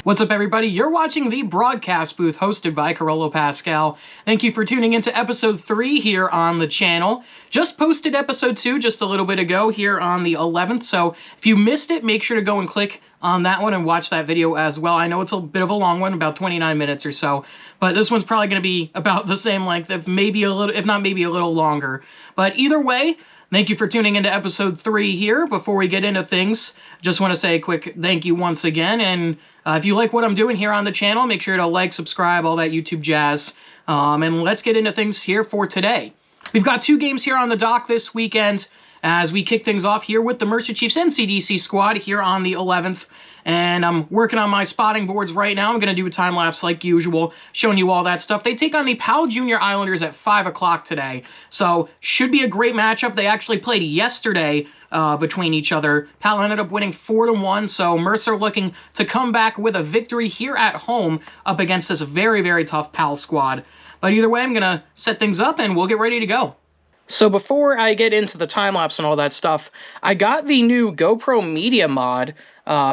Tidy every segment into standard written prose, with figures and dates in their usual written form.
What's up, everybody? You're watching the broadcast booth hosted by Carolo Pascale. Thank you for tuning into episode 3 here on the channel. Just posted episode 2 just a little bit ago here on the 11th, so if you missed it, make sure to go and click on that one and watch that video as well. I know it's a bit of a long one, about 29 minutes or so, but this one's probably going to be about the same length, if not maybe a little longer. But either way, thank you for tuning into episode 3 here. Before we get into things, just want to say a quick thank you once again, and if you like what I'm doing here on the channel, make sure to like, subscribe, all that YouTube jazz, and let's get into things here for today. We've got 2 games here on the dock this weekend as we kick things off here with the Mercer Chiefs NCDC squad here on the 11th. And I'm working on my spotting boards right now. I'm going to do a time-lapse like usual, showing you all that stuff. They take on the Powell Junior Islanders at 5 o'clock today. So, should be a great matchup. They actually played yesterday between each other. Powell ended up winning 4-1, so Mercer looking to come back with a victory here at home up against this very, very tough Powell squad. But either way, I'm going to set things up and we'll get ready to go. So before I get into the time-lapse and all that stuff, I got the new GoPro Media mod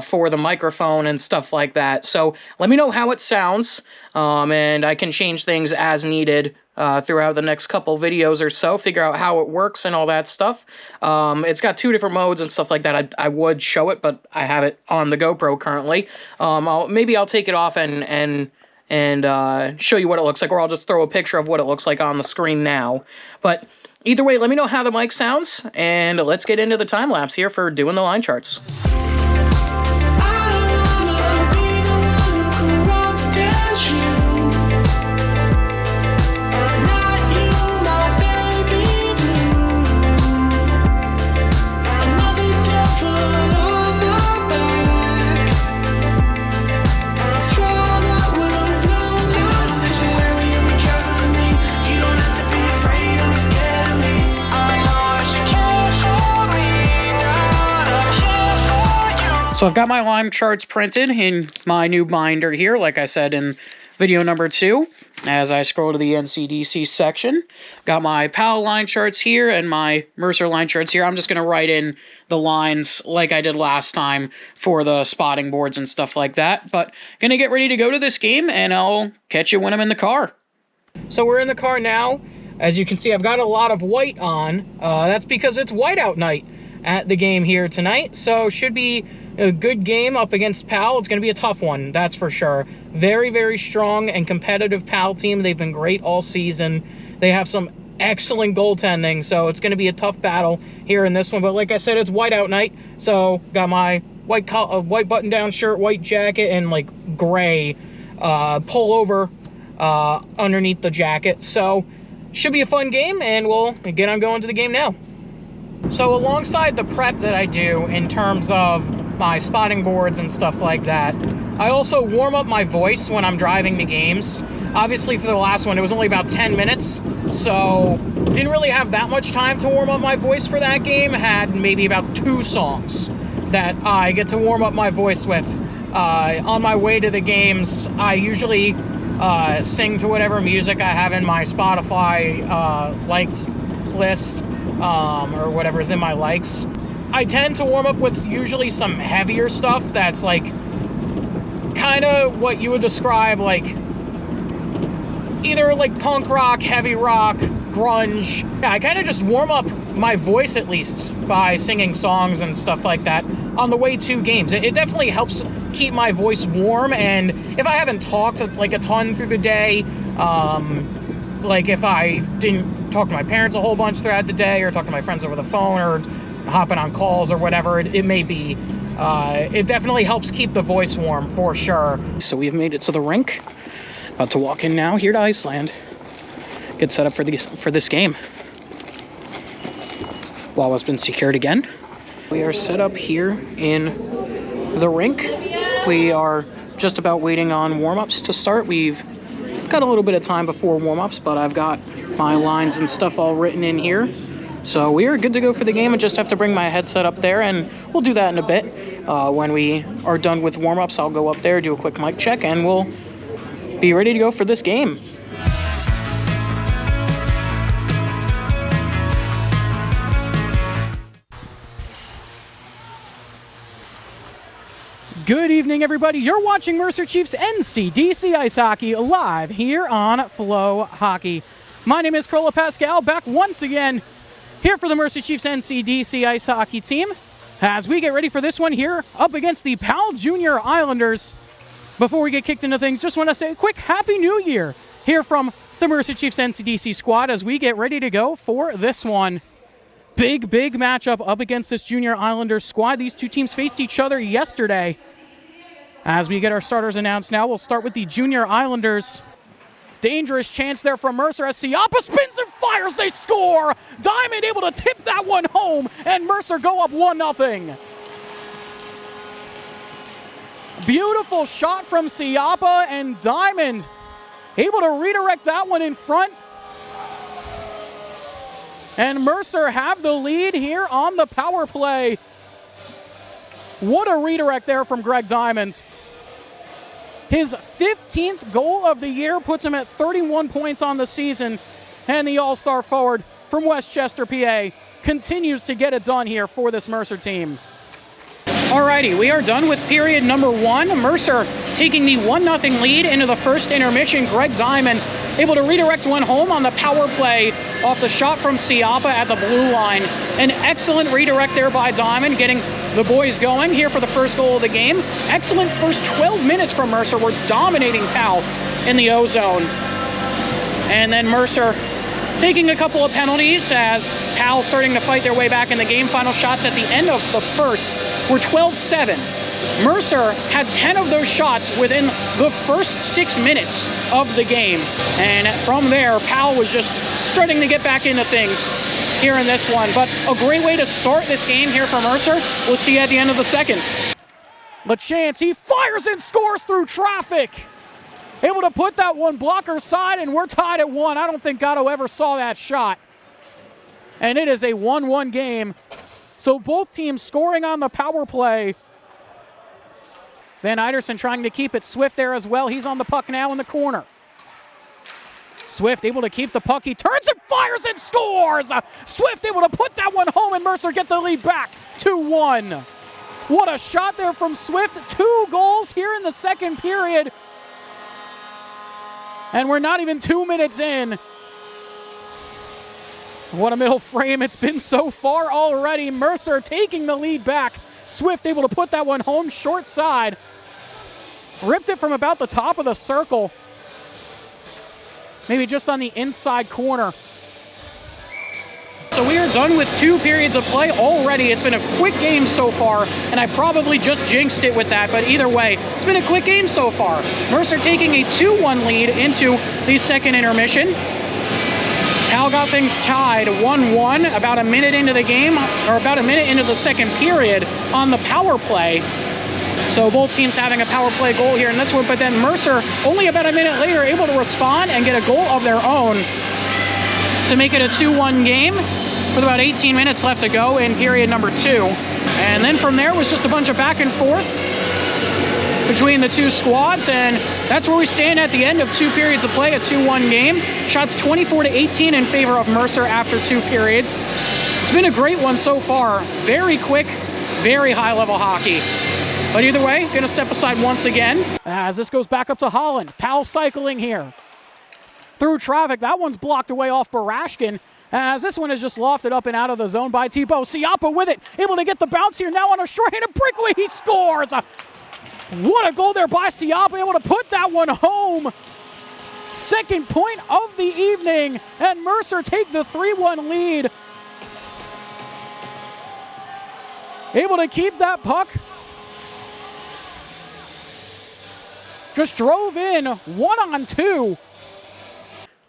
for the microphone and stuff like that. So let me know how it sounds, and I can change things as needed throughout the next couple videos or so, figure out how it works and all that stuff. It's got 2 different modes and stuff like that. I would show it, but I have it on the GoPro currently. Maybe I'll take it off and show you what it looks like, or I'll just throw a picture of what it looks like on the screen now. But either way, let me know how the mic sounds, and let's get into the time-lapse here for doing the line charts. So I've got my line charts printed in my new binder here, like I said in video number 2. As I scroll to the NCDC section, got my Powell line charts here and my Mercer line charts here. I'm just going to write in the lines like I did last time for the spotting boards and stuff like that. But going to get ready to go to this game, and I'll catch you when I'm in the car. So we're in the car now. As you can see, I've got a lot of white on. That's because it's whiteout night at the game here tonight. So should be a good game up against Powell. It's going to be a tough one, that's for sure. Very, very strong and competitive Powell team. They've been great all season. They have some excellent goaltending, so it's going to be a tough battle here in this one. But like I said, it's whiteout night, so got my white button-down shirt, white jacket, and like gray pullover underneath the jacket. So should be a fun game, and we'll get on going to the game now. So alongside the prep that I do in terms of my spotting boards and stuff like that, I also warm up my voice when I'm driving the games. Obviously for the last one, it was only about 10 minutes, so didn't really have that much time to warm up my voice for that game. Had maybe about 2 songs that I get to warm up my voice with. On my way to the games, I usually sing to whatever music I have in my Spotify liked list, or whatever's in my likes. I tend to warm up with usually some heavier stuff that's like kind of what you would describe like either like punk rock, heavy rock, grunge. Yeah, I kind of just warm up my voice at least by singing songs and stuff like that on the way to games. It definitely helps keep my voice warm, and if I haven't talked like a ton through the day, like if I didn't talk to my parents a whole bunch throughout the day, or talk to my friends over the phone, or hopping on calls or whatever it may be, it definitely helps keep the voice warm for sure. So we've made it to the rink. About to walk in now here to Iceland. Get set up for this game. Wall has been secured again. We are set up here in the rink. We are just about waiting on warm-ups to start. We've got a little bit of time before warm-ups, but I've got my lines and stuff all written in here. So we are good to go for the game. I just have to bring my headset up there, and we'll do that in a bit. When we are done with warm-ups, I'll go up there, do a quick mic check, and we'll be ready to go for this game. Good evening, everybody. You're watching Mercer Chiefs NCDC Ice Hockey live here on Flow Hockey. My name is Carolo Pascale, back once again here for the Mercer Chiefs NCDC Ice Hockey team as we get ready for this one here up against the Powell Junior Islanders. Before we get kicked into things, just want to say a quick Happy New Year here from the Mercer Chiefs NCDC squad as we get ready to go for this one. Big matchup up against this Junior Islanders squad. These two teams faced each other yesterday. As we get our starters announced now, we'll start with the Junior Islanders. Dangerous chance there from Mercer as Siapa spins and fires. They score! Diamond able to tip that one home, and Mercer go up 1-0. Beautiful shot from Siapa, and Diamond able to redirect that one in front. And Mercer have the lead here on the power play. What a redirect there from Greg Diamond. His 15th goal of the year puts him at 31 points on the season. And the all-star forward from Westchester, PA, continues to get it done here for this Mercer team. Alrighty, we are done with period number 1. Mercer taking the 1-0 lead into the first intermission. Greg Diamond able to redirect one home on the power play off the shot from Siapa at the blue line. An excellent redirect there by Diamond, getting the boys going here for the first goal of the game. Excellent first 12 minutes from Mercer. We're dominating Powell in the O-zone. And then Mercer taking a couple of penalties as Powell starting to fight their way back in the game. Final shots at the end of the first were 12-7. Mercer had 10 of those shots within the first 6 minutes of the game. And from there, Powell was just starting to get back into things here in this one. But a great way to start this game here for Mercer. We'll see you at the end of the second. LaChance, he fires and scores through traffic. Able to put that one blocker side, and we're tied at 1. I don't think Gatto ever saw that shot. And it is a 1-1 game. So both teams scoring on the power play. Van Eiderson trying to keep it. Swift there as well. He's on the puck now in the corner. Swift able to keep the puck. He turns and fires and scores! Swift able to put that one home, and Mercer get the lead back 2-1. What a shot there from Swift. 2 goals here in the second period. And we're not even 2 minutes in. What a middle frame it's been so far already. Mercer taking the lead back. Swift able to put that one home short side. Ripped it from about the top of the circle. Maybe just on the inside corner. So we are done with 2 periods of play already. It's been a quick game so far, and I probably just jinxed it with that, but either way, it's been a quick game so far. Mercer taking a 2-1 lead into the second intermission. Cal got things tied 1-1 about a minute into the game, or about a minute into the second period on the power play. So both teams having a power play goal here in this one, but then Mercer, only about a minute later, able to respond and get a goal of their own to make it a 2-1 game with about 18 minutes left to go in period number 2. And then from there was just a bunch of back and forth between the two squads, and that's where we stand at the end of 2 periods of play, a 2-1 game. Shots 24-18 in favor of Mercer after 2 periods. It's been a great one so far. Very quick, very high-level hockey. But either way, gonna step aside once again. As this goes back up to Holland. Powell cycling here. Through traffic, that one's blocked away off Barashkin. As this one is just lofted up and out of the zone by Tebow. Siapa with it, able to get the bounce here now on a shorthanded breakaway. He scores! What a goal there by Siapa, able to put that one home. Second point of the evening, and Mercer take the 3-1 lead. Able to keep that puck. Just drove in 1-on-2.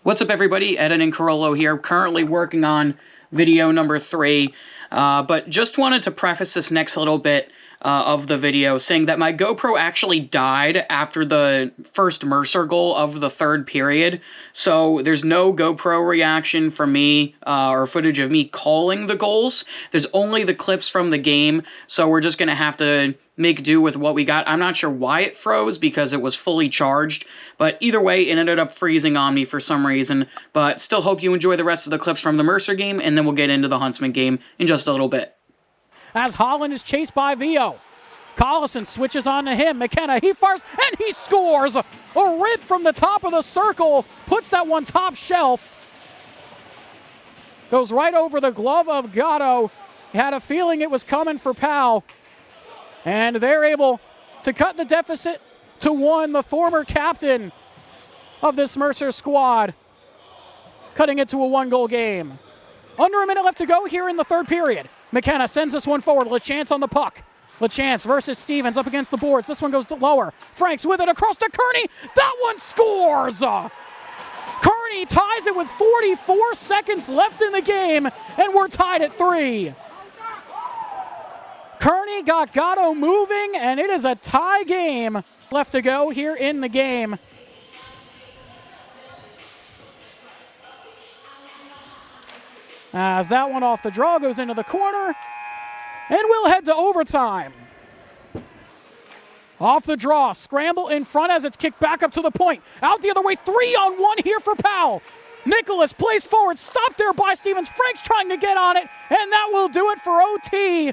What's up, everybody? Ed and Carolo here, currently working on video number 3. But just wanted to preface this next little bit of the video saying that my GoPro actually died after the first Mercer goal of the third period. So there's no GoPro reaction from me or footage of me calling the goals. There's only the clips from the game. So we're just going to have to make do with what we got. I'm not sure why it froze because it was fully charged, but either way, it ended up freezing on me for some reason. But still hope you enjoy the rest of the clips from the Mercer game, and then we'll get into the Huntsman game in just a little bit. As Holland is chased by Vio. Collison switches on to him. McKenna, he fires, and he scores! A rip from the top of the circle, puts that one top shelf. Goes right over the glove of Gatto. Had a feeling it was coming for Powell. And they're able to cut the deficit to 1. The former captain of this Mercer squad, cutting it to a 1-goal game. Under a minute left to go here in the third period. McKenna sends this one forward. LaChance on the puck. LaChance versus Stevens up against the boards. This one goes to lower. Franks with it across to Kearney. That one scores! Kearney ties it with 44 seconds left in the game, and we're tied at 3. Kearney got Gatto moving, and it is a tie game left to go here in the game. As that one off the draw goes into the corner, and we'll head to overtime. Off the draw, scramble in front as it's kicked back up to the point. Out the other way, 3-on-1 here for Powell. Nicholas plays forward, stopped there by Stevens. Frank's trying to get on it, and that will do it for OT.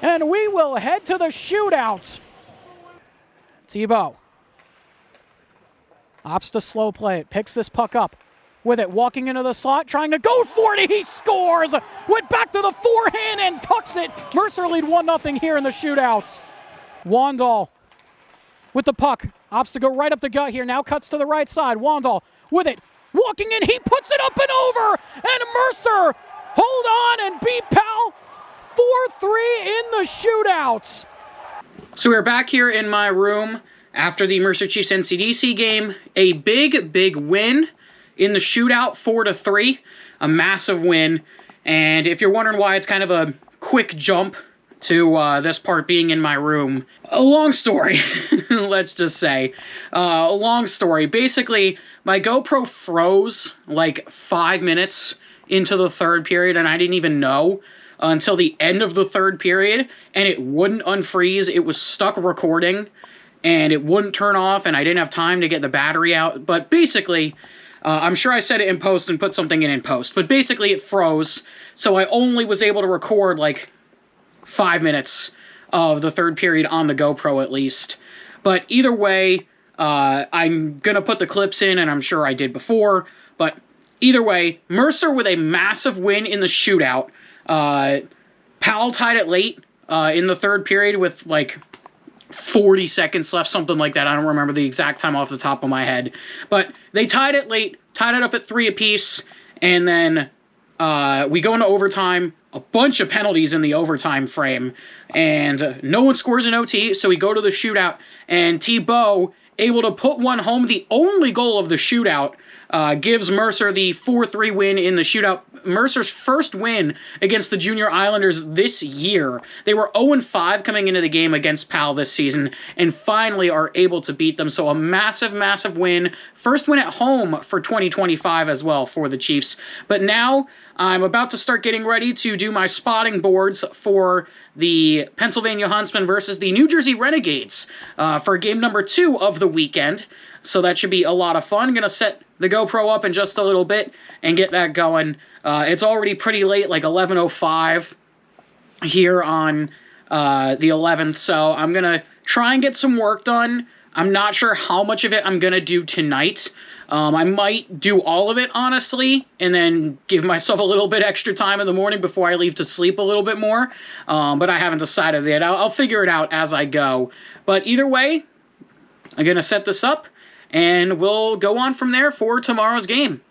And we will head to the shootout. Tebow opts to slow play it, picks this puck up with it, walking into the slot, trying to go for it. He scores! Went back to the forehand and tucks it. Mercer lead 1-0 here in the shootouts. Wandall with the puck, opts to go right up the gut here, now cuts to the right side. Wandall with it, walking in, he puts it up and over, and Mercer hold on and beat Powell 4-3 in the shootouts. So we're back here in my room after the Mercer Chiefs NCDC game. A big win in the shootout, 4-3, a massive win. And if you're wondering why it's kind of a quick jump to this part being in my room, a long story, let's just say. A long story. Basically, my GoPro froze like 5 minutes into the third period, and I didn't even know until the end of the third period, and it wouldn't unfreeze. It was stuck recording, and it wouldn't turn off, and I didn't have time to get the battery out. But basically, I'm sure I said it in post and put something in post, but basically it froze, so I only was able to record like 5 minutes of the third period on the GoPro at least. But either way, I'm going to put the clips in, and I'm sure I did before, but either way, Mercer with a massive win in the shootout. Powell tied it late in the third period with like 40 seconds left, something like that. I don't remember the exact time off the top of my head. But they tied it late, tied it up at 3 apiece, and then we go into overtime. A bunch of penalties in the overtime frame, and no one scores an OT, so we go to the shootout, and Thibault able to put one home. The only goal of the shootout gives Mercer the 4-3 win in the shootout. Mercer's first win against the Junior Islanders this year. They were 0-5 coming into the game against Powell this season, and finally are able to beat them. So a massive win. First win at home for 2025 as well for the Chiefs. But now I'm about to start getting ready to do my spotting boards for the Pennsylvania Huntsmen versus the New Jersey Renegades for game number 2 of the weekend. So that should be a lot of fun. I'm going to set the GoPro up in just a little bit and get that going. It's already pretty late, like 11:05 here on the 11th, so I'm going to try and get some work done. I'm not sure how much of it I'm going to do tonight. I might do all of it, honestly, and then give myself a little bit extra time in the morning before I leave to sleep a little bit more, but I haven't decided yet. I'll figure it out as I go. But either way, I'm going to set this up, and we'll go on from there for tomorrow's game.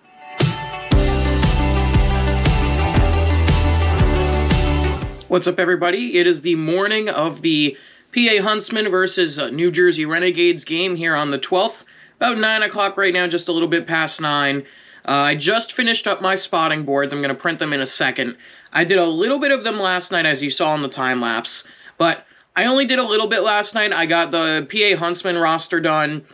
What's up, everybody? It is the morning of the PA Huntsmen versus New Jersey Renegades game here on the 12th. About 9 o'clock right now, just a little bit past 9. I just finished up my spotting boards. I'm going to print them in a second. I did a little bit of them last night, as you saw in the time-lapse, but I only did a little bit last night. I got the PA Huntsmen roster done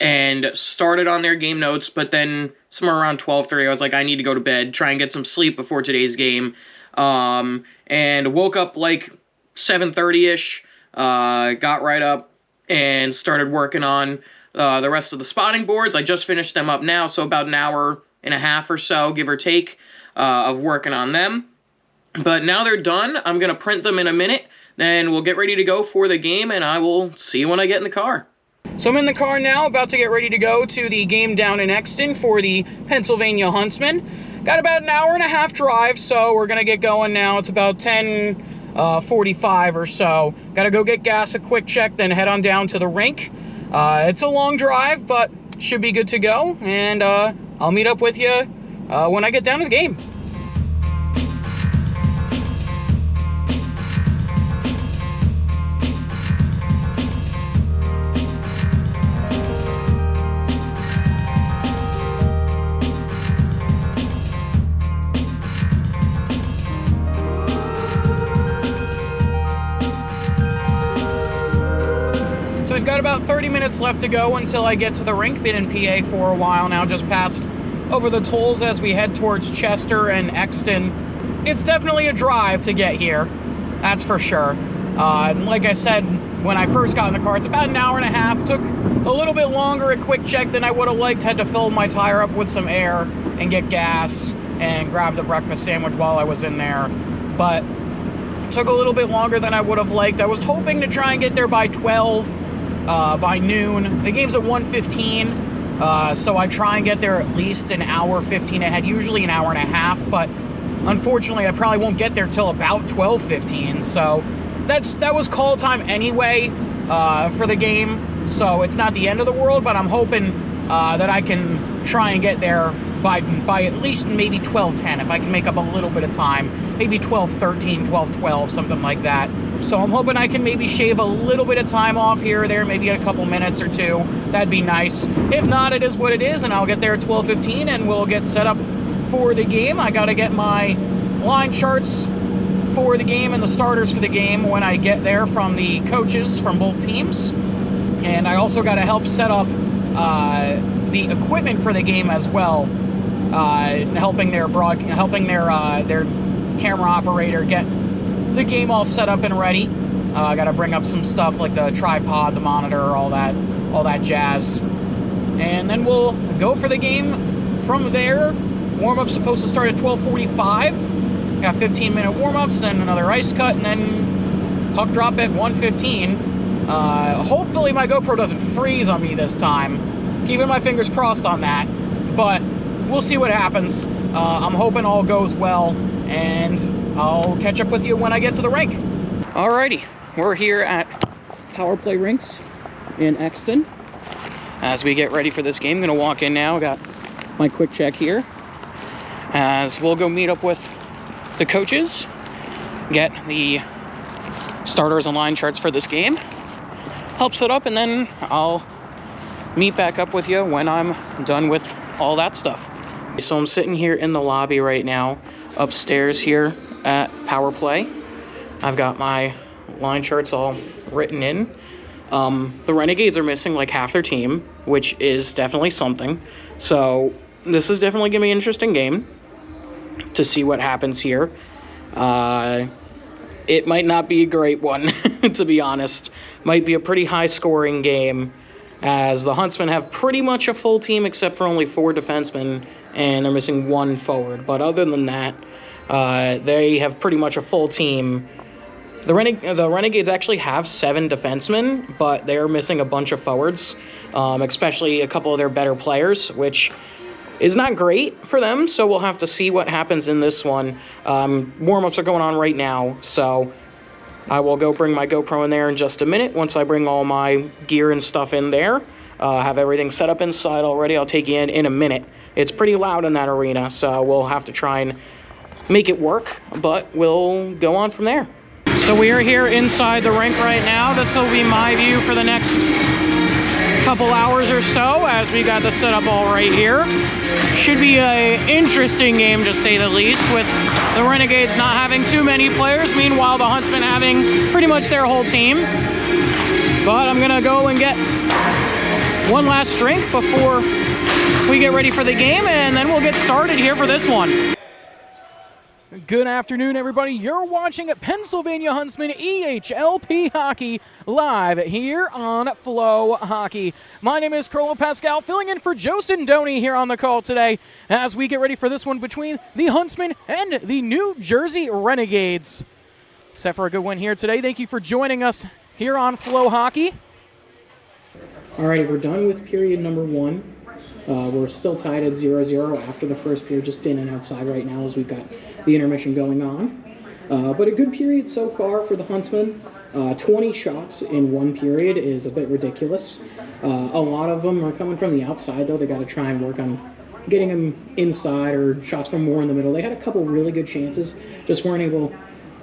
and started on their game notes, but then somewhere around 12:30, I was like, I need to go to bed, try and get some sleep before today's game. And woke up like 7:30-ish, got right up and started working on the rest of the spotting boards. I just finished them up now, so about an hour and a half or so, give or take, of working on them. But now they're done. I'm going to print them in a minute. Then we'll get ready to go for the game, and I will see you when I get in the car. So I'm in the car now, about to get ready to go to the game down in Exton for the Pennsylvania Huntsmen. Got about an hour and a half drive, so we're going to get going now. It's about 10:45 or so. Got to go get gas, a quick check, then head on down to the rink. It's a long drive, but should be good to go, and I'll meet up with you when I get down to the game. So we've got about 30 minutes left to go until I get to the rink. Been in PA for a while now, just passed over the tolls as we head towards Chester and Exton. It's definitely a drive to get here, that's for sure. Like I said, when I first got in the car, it's about an hour and a half. Took a little bit longer at quick check than I would have liked. Had to fill my tire up with some air and get gas and grab the breakfast sandwich while I was in there. But it took a little bit longer than I would have liked. I was hoping to try and get there by 12. By noon. The game's at 1:15, so I try and get there at least an hour 15 ahead, usually an hour and a half, but unfortunately I probably won't get there till about 12:15, so that was call time anyway for the game, so it's not the end of the world, but I'm hoping that I can try and get there by at least maybe 12:10, if I can make up a little bit of time, maybe 12:13, 12:12, something like that. So I'm hoping I can maybe shave a little bit of time off here or there, maybe a couple minutes or two. That'd be nice. If not, it is what it is, and I'll get there at 12:15 and we'll get set up for the game. I gotta get my line charts for the game and the starters for the game when I get there from the coaches from both teams. And I also gotta help set up the equipment for the game as well, helping their camera operator get the game all set up and ready. I gotta bring up some stuff like the tripod, the monitor, all that jazz. And then we'll go for the game from there. Warm-up's supposed to start at 12:45. Got 15-minute warm-ups, then another ice cut, and then puck drop at 1:15. Hopefully my GoPro doesn't freeze on me this time. Keeping my fingers crossed on that, but we'll see what happens. I'm hoping all goes well, and I'll catch up with you when I get to the rink. Alrighty, we're here at Power Play Rinks in Exton. As we get ready for this game, I'm gonna walk in now. Got my quick check here. As we'll go meet up with the coaches, get the starters and line charts for this game, help set up, and then I'll meet back up with you when I'm done with all that stuff. So I'm sitting here in the lobby right now, upstairs here at Power Play. I've got my line charts all written in. The Renegades are missing like half their team, which is definitely something. So this is definitely gonna be an interesting game to see what happens here. It might not be a great one, to be honest. Might be a pretty high scoring game, as the Huntsmen have pretty much a full team except for only 4 defensemen, and they're missing 1 forward. But other than that, they have pretty much a full team. The Renegades actually have 7 defensemen, but they're missing a bunch of forwards, especially a couple of their better players, which is not great for them, so we'll have to see what happens in this one. Warm-ups are going on right now, so I will go bring my GoPro in there in just a minute. Once I bring all my gear and stuff in there, have everything set up inside already, I'll take you in a minute. It's pretty loud in that arena, so we'll have to try and make it work, but we'll go on from there. So we are here inside the rink right now. This will be my view for the next couple hours or so, as we got the setup all right here. Should be an interesting game, to say the least, with the Renegades not having too many players, meanwhile the Huntsmen having pretty much their whole team. But I'm gonna go and get one last drink before we get ready for the game, and then we'll get started here for this one. Good afternoon, everybody. You're watching Pennsylvania Huntsman EHLP Hockey live here on Flow Hockey. My name is Carolo Pascale, filling in for Joe Sindoni here on the call today as we get ready for this one between the Huntsmen and the New Jersey Renegades. Set for a good win here today. Thank you for joining us here on Flow Hockey. Alrighty, we're done with period number one. We're still tied at 0-0 after the first period, just standing outside right now as we've got the intermission going on. But a good period so far for the Huntsmen. 20 shots in one period is a bit ridiculous. A lot of them are coming from the outside, though. They got to try and work on getting them inside or shots from more in the middle. They had a couple really good chances, just weren't able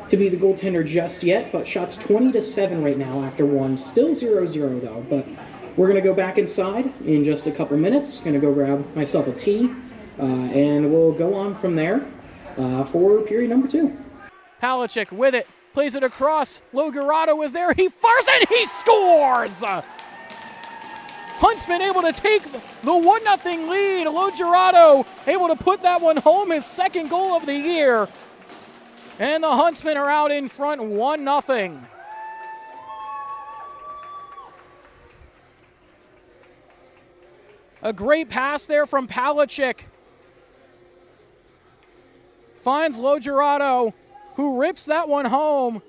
to be the goaltender just yet. But shots 20-7 right now after one. Still 0-0, though. But we're going to go back inside in just a couple minutes. Going to go grab myself a tea, and we'll go on from there for period number two. Palachuk with it, plays it across. Logerato is there. He fires and he scores! Huntsman able to take the 1-0 lead. Logerato able to put that one home, his second goal of the year. And the Huntsmen are out in front 1-0. A great pass there from Palachuk. Finds Logerato, who rips that one home.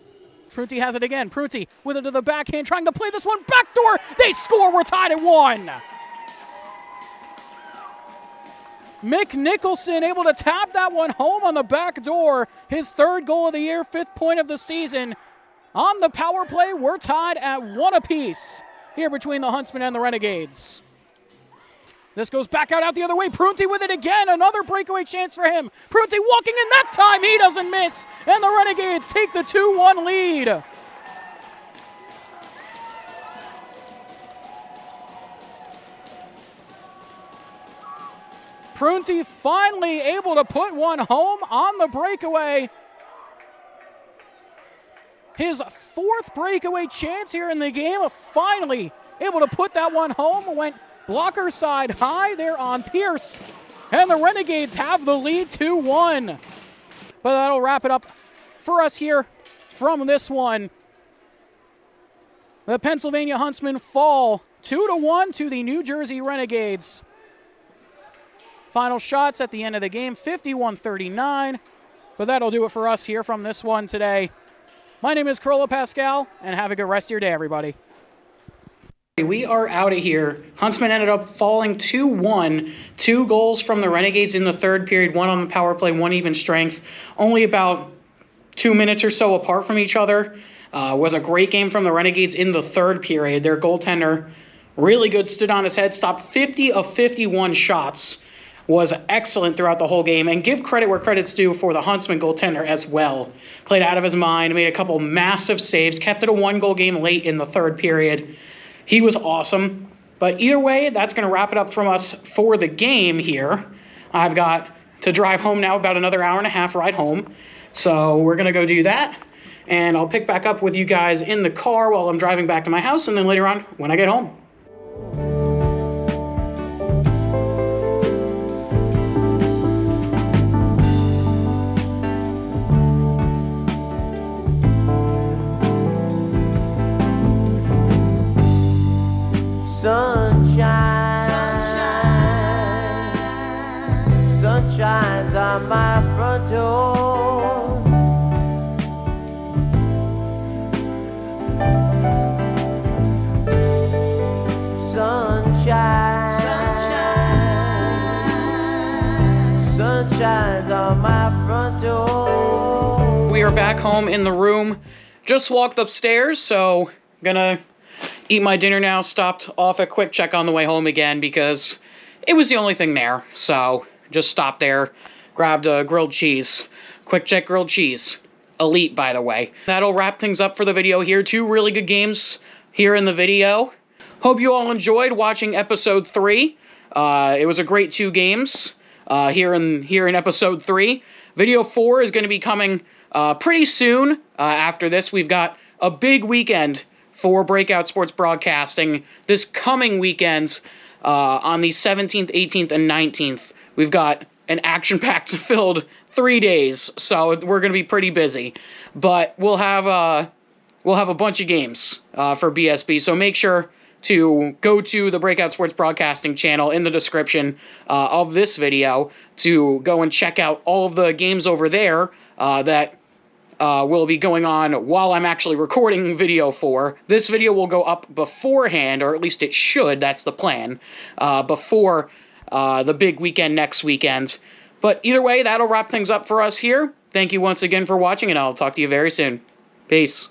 Prunty has it again. Prunty with it to the backhand, trying to play this one backdoor. They score. We're tied at 1. Mick Nicholson able to tap that one home on the back door. His third goal of the year, 5th point of the season. On the power play, we're tied at 1 apiece here between the Huntsmen and the Renegades. This goes back out the other way. Prunty with it again. Another breakaway chance for him. Prunty walking in that time. He doesn't miss. And the Renegades take the 2-1 lead. Prunty finally able to put one home on the breakaway. His 4th breakaway chance here in the game. Finally able to put that one home. Went blocker side high there on Pierce. And the Renegades have the lead 2-1. But that'll wrap it up for us here from this one. The Pennsylvania Huntsmen fall 2-1 to the New Jersey Renegades. Final shots at the end of the game, 51-39. But that'll do it for us here from this one today. My name is Carolo Pascale, and have a good rest of your day, everybody. We are out of here. Huntsmen ended up falling 2-1. 2 goals from the Renegades in the third period, 1 on the power play, 1 even strength. Only about 2 minutes or so apart from each other. Was a great game from the Renegades in the third period. Their goaltender, really good, stood on his head, stopped 50 of 51 shots. Was excellent throughout the whole game, and give credit where credit's due for the Huntsman goaltender as well. Played out of his mind, made a couple massive saves, kept it a 1-goal game late in the third period. He was awesome. But either way, that's going to wrap it up from us for the game here. I've got to drive home now, about another hour and a half ride home. So we're going to go do that. And I'll pick back up with you guys in the car while I'm driving back to my house, and then later on when I get home. Sunshine's on my front door. Sunshine's on my front door. We are back home in the room. Just walked upstairs, so gonna eat my dinner now. Stopped off at Quick Check on the way home again because it was the only thing there. So just stopped there, grabbed a grilled cheese. Quick Check grilled cheese. Elite, by the way. That'll wrap things up for the video here. 2 really good games here in the video. Hope you all enjoyed watching episode 3. It was a great 2 games here in episode 3. Video 4 is going to be coming pretty soon. After this, we've got a big weekend for Breakout Sports Broadcasting this coming weekend on the 17th, 18th, and 19th. We've got an action-packed filled 3 days, so we're going to be pretty busy. But we'll have a bunch of games for BSB, so make sure to go to the Breakout Sports Broadcasting channel in the description of this video to go and check out all of the games over there that will be going on while I'm actually recording video for. This video will go up beforehand, or at least it should, that's the plan, before the big weekend next weekend. But either way, that'll wrap things up for us here. Thank you once again for watching, and I'll talk to you very soon. Peace.